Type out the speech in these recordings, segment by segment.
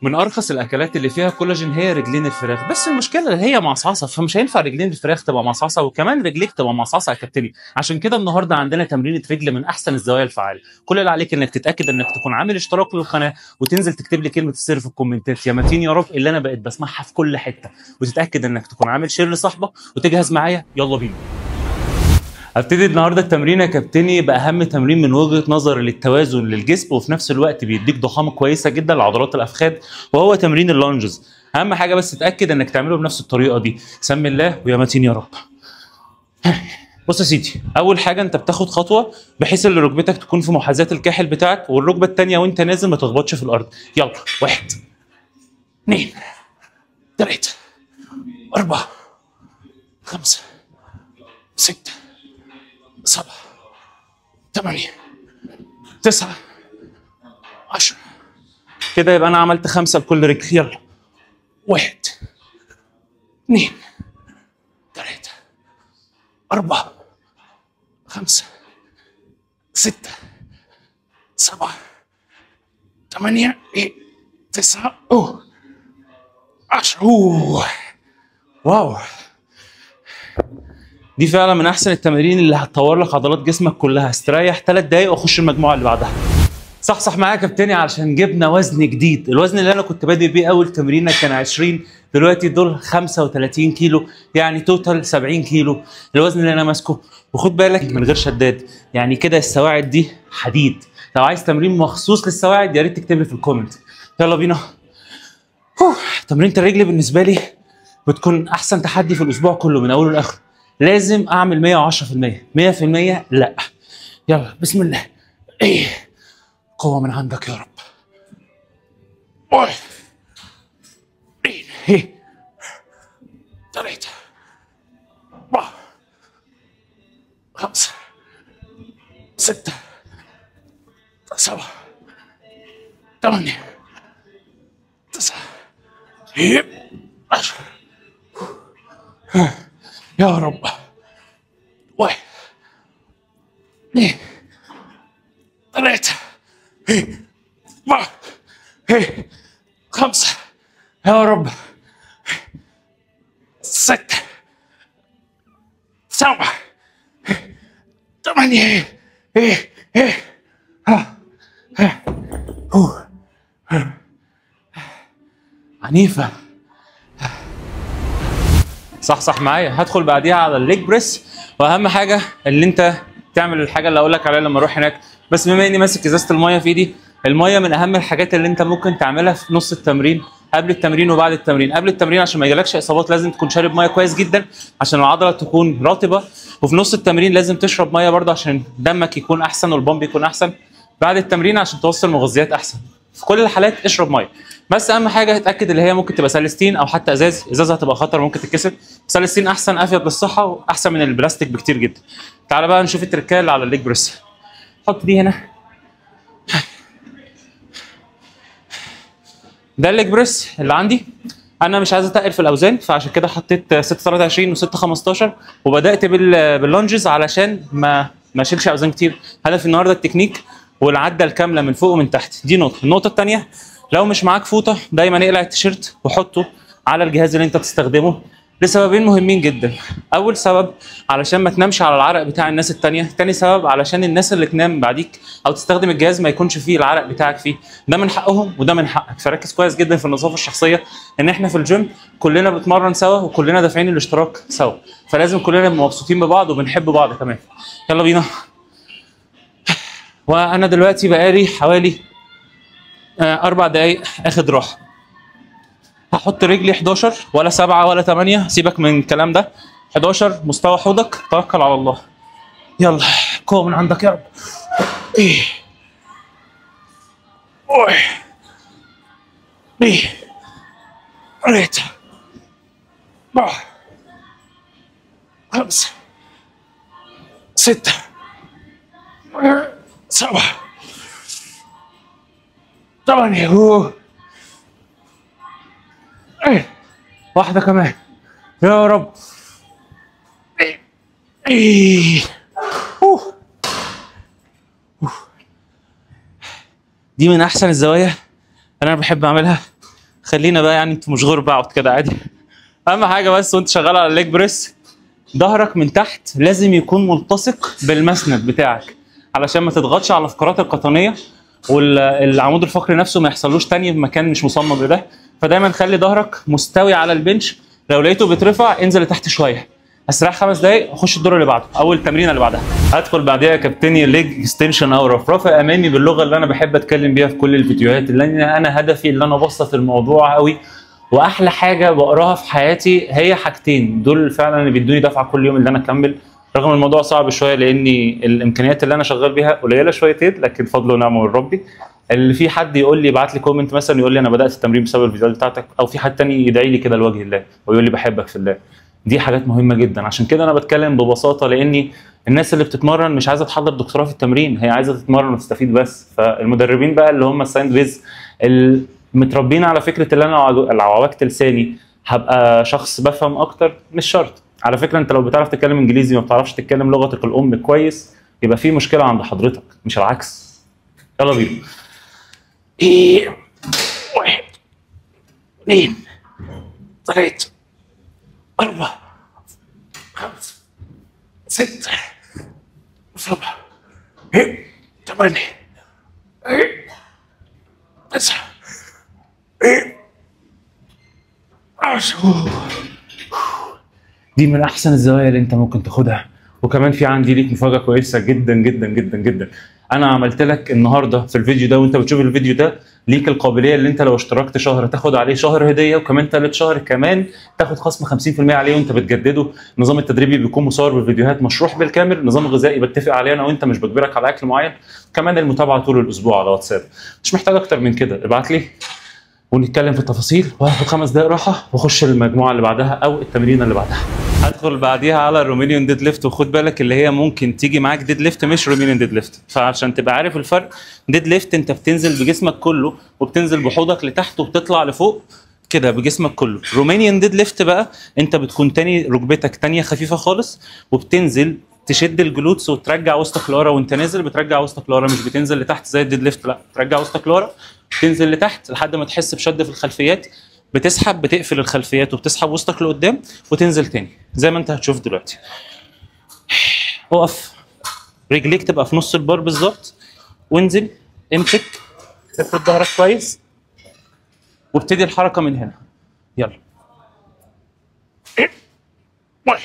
من ارخص الاكلات اللي فيها كولاجين هي رجلين الفراخ، بس المشكله اللي هي معصعصه، فمش هينفع رجلين الفراخ تبقى معصعصه وكمان رجليك تبقى معصعصه يا كابتني. عشان كده النهارده عندنا تمرينه رجل من احسن الزوايا الفعاله. كل اللي عليك انك تتاكد انك تكون عامل اشتراك للقناه وتنزل تكتب لي كلمه السر في الكومنتات يا متين يا رب اللي انا بقيت بسمعها في كل حته، وتتاكد انك تكون عامل شير لصاحبك وتجهز معايا. يلا بينا. هبتدي النهارده التمرين يا كابتني باهم تمرين من وجهه نظري للتوازن للجسم، وفي نفس الوقت بيديك ضخامه كويسه جدا لعضلات الافخاذ، وهو تمرين اللانجز. اهم حاجه بس تتاكد انك تعمله بنفس الطريقه دي. سمي الله ويا متين يا رب. بص يا سيدي، اول حاجه انت بتاخد خطوه بحيث ان ركبتك تكون في محاذاه الكاحل بتاعك، والركبه الثانيه وانت نازل ما تخبطش في الارض. يلا 1 2 3 4 5 6 7 8 9 10. كده يبقى انا عملت 5 لكل رجل. يلا 1 2 3 4 5 6 7 8 9 10. واو، دي فعلا من احسن التمارين اللي هتطور لك عضلات جسمك كلها. استريح 3 دقايق واخش المجموعه اللي بعدها. صح معايا يا كابتني، علشان جبنا وزن جديد. الوزن اللي انا كنت بادئ بيه اول تمرينه كان 20، دلوقتي دول 35 كيلو، يعني توتال 70 كيلو الوزن اللي انا ماسكه. وخد بالك من غير شداد، يعني كده السواعد دي حديد. لو عايز تمرين مخصوص للسواعد يا ريت تكتب لي في الكومنت. يلا بينا. تمرينة الرجل بالنسبه لي بتكون احسن تحدي في الاسبوع كله من اوله لاخره. لازم اعمل 110%، 100% لا. يلا بسم الله. قوة من عندك يا رب. 1 2 3 4 5 6 7 8 9 10. يا رب. 1 2 3 4 5 يا رب 6 7 8. عنيفة. صح معايا. هدخل بعديها على الليج بريس، واهم حاجه اللي انت تعمل الحاجه اللي اقول لك عليها لما اروح هناك. بس بما اني ماسك ازازه الميه في ايدي، الميه من اهم الحاجات اللي انت ممكن تعملها في نص التمرين، قبل التمرين وبعد التمرين. قبل التمرين عشان ما يجيلكش اصابات لازم تكون شارب ميه كويس جدا عشان العضله تكون رطبه، وفي نص التمرين لازم تشرب ميه برضه عشان دمك يكون احسن والبامب يكون احسن. بعد التمرين عشان توصل مغذيات احسن. في كل الحالات اشرب ميه، بس اهم حاجه اتاكد اللي هي ممكن تبقى سلستين او حتى ازاز هتبقى خطر ممكن تتكسر. سلستين احسن، افيد للصحه واحسن من البلاستيك بكتير جدا. تعالى بقى نشوف التركيه اللي على الليج بريس. حط دي هنا. ده الليج بريس اللي عندي. انا مش عايز اتقل في الاوزان، فعشان كده حطيت 6 23 و6 15 وبدات باللونجز علشان ما اشيلش اوزان كتير. هدفي النهارده التكنيك والعده الكامله من فوق ومن تحت. دي نقطه. النقطه الثانيه، لو مش معاك فوطه دايما اقلع التيشيرت وحطه على الجهاز اللي انت بتستخدمه لسببين مهمين جدا. اول سبب علشان ما تنامش على العرق بتاع الناس التانية. تاني سبب علشان الناس اللي تنام بعديك او تستخدم الجهاز ما يكونش فيه العرق بتاعك فيه. ده من حقهم وده من حقك. فركز كويس جدا في النظافه الشخصيه، ان احنا في الجيم كلنا بنتمرن سوا وكلنا دافعين الاشتراك سوا، فلازم كلنا نبقى مبسوطين ببعض وبنحب بعض كمان. يلا بينا. وانا دلوقتي بقالي حوالي 4 دقايق اخد راحه. هحط رجلي 11 ولا 7 ولا 8، سيبك من الكلام ده. 11 مستوى حوضك، توكل على الله. يلا قوة من عندك يا رب. 3 4 5 6 7 8. واحدة كمان يا رب. دي من احسن الزوايا اللي انا بحب اعملها خلينا بقى يعني انتوا مش غربة، اقعد كده عادي. اهم حاجه بس وانت شغال على الليج بريس ظهرك من تحت لازم يكون ملتصق بالمسند بتاعك علشان ما تضغطش على الفقرات القطنيه والعمود الفقري نفسه ما يحصلوش تاني في مكان مش مصمم لده. فدايما خلي ظهرك مستوي على البنش، لو لقيته بيترفع انزل لتحت شويه. استريح 5 دقايق اخش الدور اللي بعده او التمرينه اللي بعدها. هدخل بعديها يا كابتني ليج اكستنشن او رفرفه امامي باللغه اللي انا بحب اتكلم بيها في كل الفيديوهات، اللي انا هدفي اللي انا ابسط الموضوع قوي. واحلى حاجه بقراها في حياتي هي حاجتين دول فعلا اللي بيدوني دفعه كل يوم اللي انا اكمل، رغم الموضوع صعب شويه لاني الامكانيات اللي انا شغال بيها قليله شويتين، لكن فضل ونعمه من ربي. اللي في حد يقول لي يبعت لي كومنت مثلا يقول لي انا بدات التمرين بسبب الفيديوهات بتاعتك، او في حد تاني يدعي لي كده لوجه الله ويقول لي بحبك في الله. دي حاجات مهمه جدا، عشان كده انا بتكلم ببساطه، لاني الناس اللي بتتمرن مش عايزه تحضر دكتوراه في التمرين، هي عايزه تتمرن وتستفيد بس. فالمدربين بقى اللي هم السايند بيز متربيين على فكره اللي انا لو عوجت لساني هبقى شخص بفهم اكتر، مش شرط. على فكره انت لو بتعرف تتكلم انجليزي ما بتعرفش تتكلم لغتك الام كويس يبقى في مشكله عند حضرتك مش العكس. يلا بينا. 1 2 3 4 5 6 7 8 9 10. دي من احسن الزوايا اللي انت ممكن تاخدها. وكمان في عندي ليك مفاجاه كويسه جدا جدا جدا جدا. انا عملت لك النهارده في الفيديو ده، وانت بتشوف الفيديو ده ليك القابليه اللي انت لو اشتركت شهر تاخد عليه شهر هديه، وكمان ثالث شهر كمان تاخد خصم 50% عليه وانت بتجدده. النظام التدريبي بيكون مصور بالفيديوهات مشروح بالكامل، نظام غذائي بتفق عليه انا وانت مش بجبرك على اكل معين، كمان المتابعه طول الاسبوع على واتساب. مش محتاج اكتر من كده، ابعت لي ونتكلم في التفاصيل، وهاخد 5 دقايق راحه واخش المجموعه اللي بعدها او التمرين اللي بعدها. هدخل بعديها على الرومانيان ديد ليفت، وخد بالك اللي هي ممكن تيجي معاك ديد ليفت مش رومانيان ديد ليفت، فعشان تبقى عارف الفرق. ديد ليفت انت بتنزل بجسمك كله وبتنزل بحوضك لتحت وبتطلع لفوق كده بجسمك كله. رومانيان ديد ليفت بقى انت بتكون تاني ركبتك تانية خفيفه خالص وبتنزل تشد الجلوتس وترجع وسطك لورا، وانت نازل بترجع وسطك لورا، مش بتنزل لتحت زي الديد ليفت، لا ترجع وسطك لورا تنزل لتحت لحد ما تحس بشد في الخلفيات، بتسحب بتقفل الخلفيات وبتسحب وسطك لقدام وتنزل تاني زي ما انت هتشوف دلوقتي. اقف رجليك تبقى في نص البار بالظبط وانزل امسك افرد ظهرك كويس وابتدي الحركه من هنا. يلا 1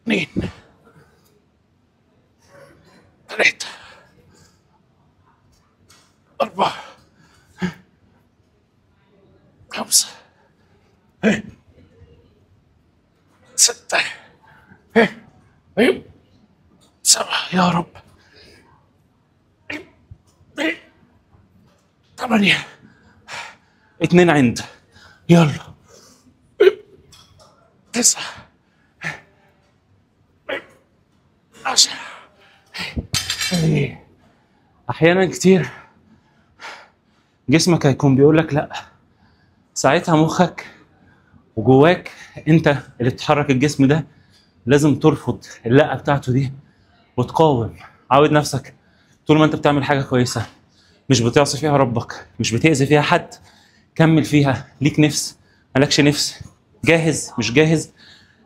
2 3 4 5 6 7 يا رب 8 2 عند. يلا 9 10. احيانا كتير جسمك هيكون بيقول لك لا، ساعتها مخك وجواك انت اللي تحرك الجسم ده لازم ترفض اللقه بتاعته دي وتقاوم. عود نفسك طول ما انت بتعمل حاجه كويسه مش بتعصي فيها ربك، مش بتأذي فيها حد، كمل فيها. ليك نفس مالكش نفس، جاهز مش جاهز،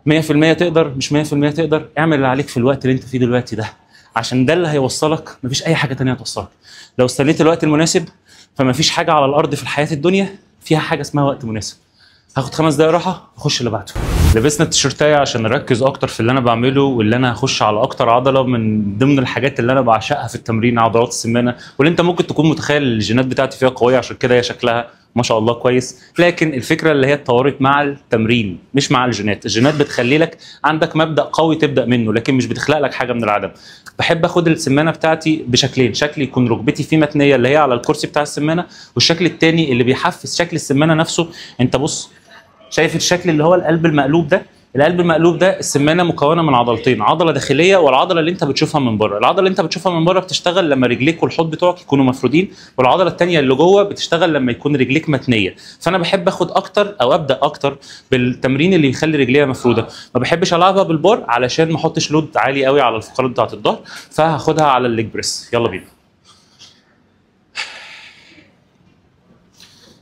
100% تقدر مش 100% تقدر، اعمل اللي عليك في الوقت اللي انت فيه دلوقتي ده، عشان ده اللي هيوصلك. مفيش اي حاجه تانية هتوصلك. لو استنيت الوقت المناسب فمفيش حاجه على الارض في الحياه الدنيا فيها حاجه اسمها وقت مناسب. هاخد 5 دقايق راحه واخش اللي بعده. لبسنا التيشيرتايه عشان نركز اكتر في اللي انا بعمله، واللي انا هخش على اكتر عضله من ضمن الحاجات اللي انا بعشقها في التمرين، عضلات السمانه، واللي انت ممكن تكون متخيل الجينات بتاعتي فيها قويه عشان كده هي شكلها ما شاء الله كويس. لكن الفكره اللي هي اتطورت مع التمرين مش مع الجينات. الجينات بتخلي لك عندك مبدا قوي تبدا منه، لكن مش بتخلق لك حاجه من العدم. بحب اخد السمانه بتاعتي بشكلين، شكل يكون ركبتي فيه متنيه اللي هي على الكرسي بتاع السمانه، والشكل الثاني اللي بيحفز شكل السمانه نفسه. انت بص شايف الشكل اللي هو القلب المقلوب ده؟ القلب المقلوب ده السمانه مكونه من عضلتين، عضله داخليه والعضله اللي انت بتشوفها من بره. العضله اللي انت بتشوفها من بره بتشتغل لما رجليك والحوض بتوعك يكونوا مفرودين، والعضله الثانيه اللي جوه بتشتغل لما يكون رجليك متنيه. فانا بحب اخد اكتر او ابدا اكتر بالتمرين اللي يخلي رجليها مفروده. ما بحبش العبها بالبار علشان ما احطش لود عالي قوي على الفقرات بتاعه الظهر، فهاخدها على الليج بريس. يلا بينا.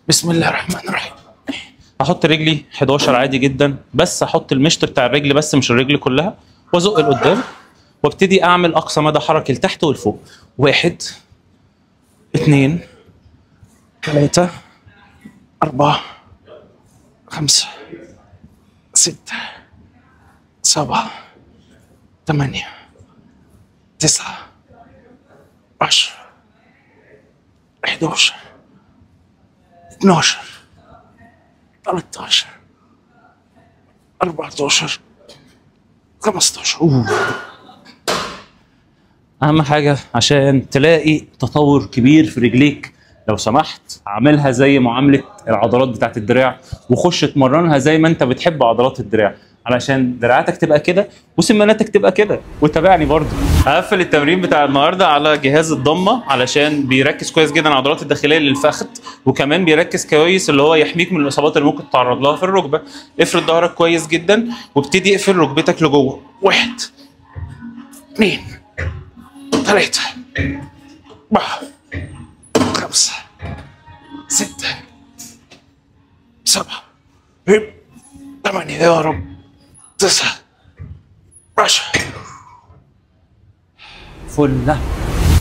بسم الله الرحمن الرحيم. هحط رجلي 11 عادي جدا، بس هحط المشط بتاع الرجل بس مش الرجل كلها، وازق لقدام وابتدي اعمل اقصى مدى حركه لتحت ولفوق. 1 2 3 4 5 6 7 8 9 10 11 12 13 14 15. اهم حاجه عشان تلاقي تطور كبير في رجليك، لو سمحت اعملها زي معامله العضلات بتاعت الدراع، وخش اتمرنها زي ما انت بتحب عضلات الدراع، علشان دراعاتك تبقى كده وسماناتك تبقى كده. وتابعني برضو. هقفل التمرين بتاع النهارده على جهاز الضمه علشان بيركز كويس جدا على العضلات الداخليه للفخذ، وكمان بيركز كويس اللي هو يحميك من الاصابات اللي ممكن تتعرض لها في الركبه. افرد ظهرك كويس جدا وابتدي اقفل ركبتك لجوه. 1 2 3 4 5 6 7 8 يا رب 9 10. فله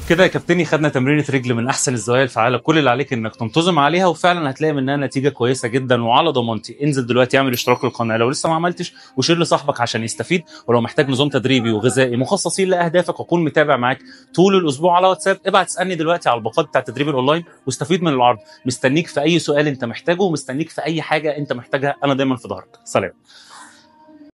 كده يا كابتني، خدنا تمرينة رجل من احسن الزوايا الفعاله. كل اللي عليك انك تنتظم عليها، وفعلا هتلاقي منها نتيجه كويسه جدا. وعلى ضمانتي انزل دلوقتي اعمل اشتراك للقناه لو لسه ما عملتش، وشير لصاحبك عشان يستفيد. ولو محتاج نظام تدريبي وغذائي مخصصين لاهدافك واكون متابع معاك طول الاسبوع على واتساب، ابعت اسالني دلوقتي على الباقات بتاع التدريب الاونلاين واستفيد من العرض. مستنيك في اي سؤال انت محتاجه، ومستنيك في اي حاجه انت محتاجها، انا دايما في ظهرك. سلام.